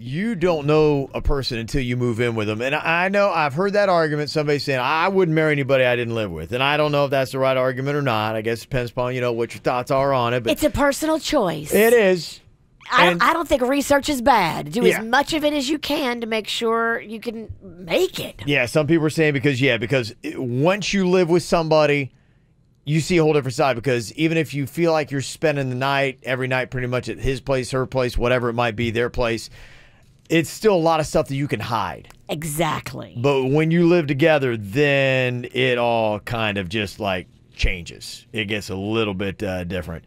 you don't know a person until you move in with them. And I know I've heard that argument. Somebody saying, I wouldn't marry anybody I didn't live with. And I don't know if that's the right argument or not. I guess it depends upon, what your thoughts are on it. But it's a personal choice. It is. I don't think research is bad. Do as much of it as you can to make sure you can make it. Yeah, some people are saying because once you live with somebody, you see a whole different side. Because even if you feel like you're spending the night, every night pretty much at his place, her place, whatever it might be, their place, it's still a lot of stuff that you can hide. Exactly. But when you live together, then it all kind of just like changes. It gets a little bit different.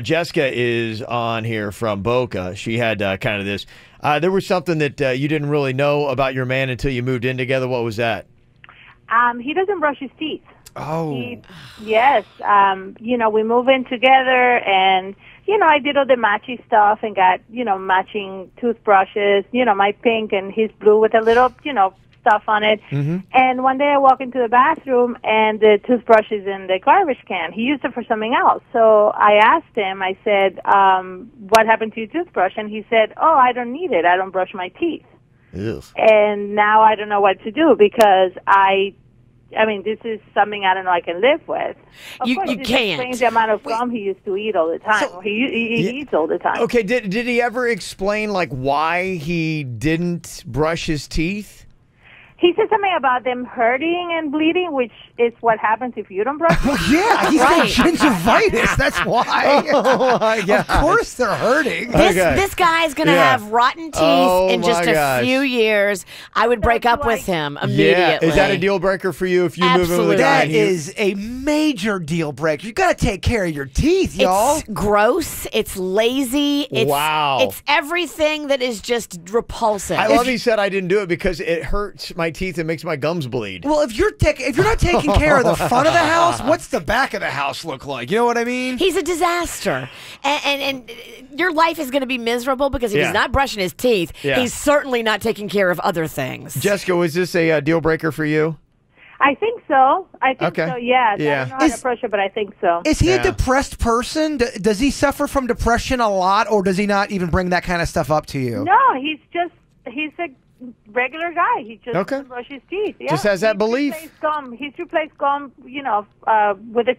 Jessica is on here from Boca. She had kind of this. There was something that you didn't really know about your man until you moved in together. What was that? He doesn't brush his teeth. Oh. Yes. We move in together, and, I did all the matchy stuff and got, matching toothbrushes, my pink and his blue with a little, stuff on it. Mm-hmm. And one day I walk into the bathroom, and the toothbrush is in the garbage can. He used it for something else. So I asked him, I said, what happened to your toothbrush? And he said, oh, I don't need it. I don't brush my teeth. Ew. And now I don't know what to do because this is something I don't know I can live with. Of course, you can't. Explains the amount of gum he used to eat all the time. So, he eats all the time. Okay, did he ever explain why he didn't brush his teeth? He said something about them hurting and bleeding, which is what happens if you don't brush your teeth. Yeah, he's got gingivitis. That's why. Oh, my God. Of course they're hurting. This guy's going to have rotten teeth in just a few years. I would break up with him immediately. Yeah. Is that a deal breaker for you if you move in with a guy? That is a major deal breaker. You got to take care of your teeth, y'all. It's gross. It's lazy. Wow. It's everything that is just repulsive. I love he said I didn't do it because it hurts my teeth and makes my gums bleed. Well, if you're not taking care of the front of the house, what's the back of the house look like? You know what I mean? He's a disaster. And your life is going to be miserable because if he's not brushing his teeth, he's certainly not taking care of other things. Jessica, was this a deal breaker for you? I think so. I think so, yes. I don't know how to approach it, but I think so. Is he a depressed person? Does he suffer from depression a lot, or does he not even bring that kind of stuff up to you? No, he's a regular guy. He just doesn't brush his teeth. Yeah. Just has that belief. He's replaced gum, with the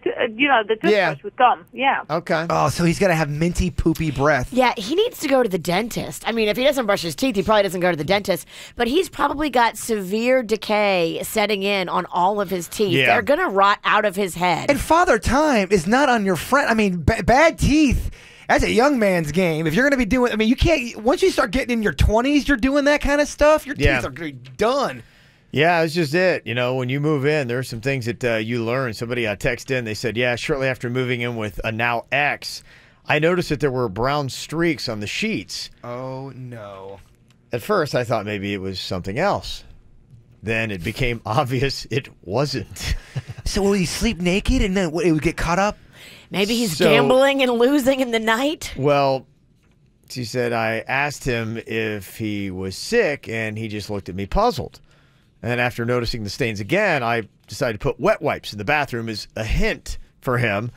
toothbrush with gum. Yeah. Okay. Oh, so he's got to have minty, poopy breath. Yeah, he needs to go to the dentist. I mean, if he doesn't brush his teeth, he probably doesn't go to the dentist. But he's probably got severe decay setting in on all of his teeth. Yeah. They're going to rot out of his head. And Father Time is not on your friend. I mean, bad teeth. That's a young man's game. If you're going to be doing, you can't, once you start getting in your 20s, you're doing that kind of stuff, your teeth are going to be done. Yeah, that's just it. When you move in, there are some things that you learn. Somebody texted in, they said, shortly after moving in with a now ex, I noticed that there were brown streaks on the sheets. Oh, no. At first, I thought maybe it was something else. Then it became obvious it wasn't. So will he sleep naked and then it would get caught up? Maybe he's gambling and losing in the night? Well, she said, I asked him if he was sick, and he just looked at me puzzled. And after noticing the stains again, I decided to put wet wipes in the bathroom as a hint for him.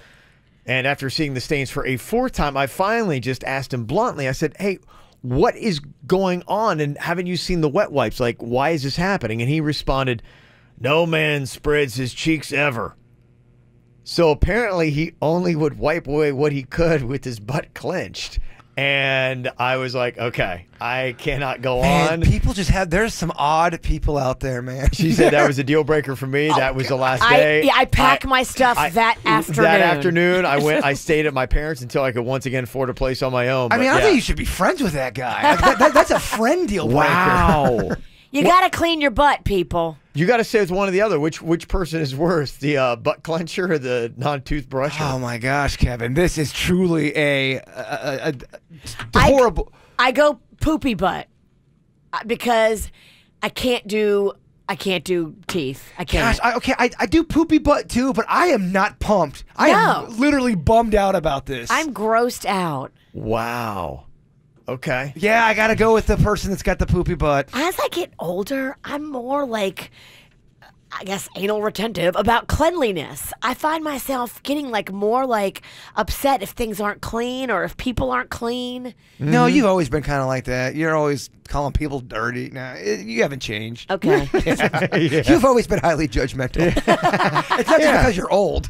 And after seeing the stains for a fourth time, I finally just asked him bluntly. I said, hey, what is going on? And haven't you seen the wet wipes? Why is this happening? And he responded, no man spreads his cheeks ever. So apparently he only would wipe away what he could with his butt clenched. And I was like, okay, I cannot go on. People just there's some odd people out there, man. She said that was a deal breaker for me. That was the last day. I packed my stuff that afternoon. That afternoon, I stayed at my parents' until I could once again afford a place on my own. I think you should be friends with that guy. That's a friend deal breaker. Wow. You got to clean your butt, people. You got to say it's one or the other. Which person is worse, the butt clencher or the non-toothbrusher? Oh my gosh, Kevin, this is truly a horrible. I go poopy butt because I can't do teeth. I can't. Gosh, I do poopy butt too, but I am not pumped. I am literally bummed out about this. I'm grossed out. Wow. Okay. Yeah, I got to go with the person that's got the poopy butt. As I get older, I'm more like I guess, anal retentive about cleanliness. I find myself getting like more like upset if things aren't clean or if people aren't clean. No, you've always been kind of like that. You're always calling people dirty. No, you haven't changed. Okay. Yeah. You've always been highly judgmental. It's not just because you're old.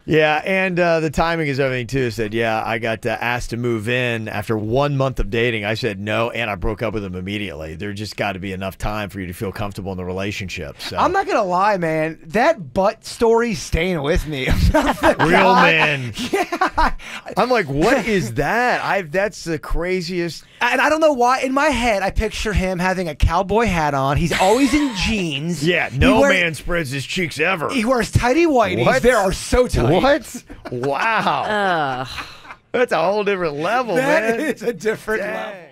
Yeah, and the timing is everything, too. Said, yeah, I got asked to move in after 1 month of dating. I said no, and I broke up with him immediately. There just got to be enough time for you to feel comfortable in the relationship. So. I'm not going to lie, man. That butt story's staying with me. Real man. Yeah. I'm like, what is that? That's the craziest. And I don't know why. In my head, I picture him having a cowboy hat on. He's always in jeans. Yeah, no man spreads his cheeks ever. He wears tighty whities. What? They are so tight. What? Wow. That's a whole different level, man. That is a different level.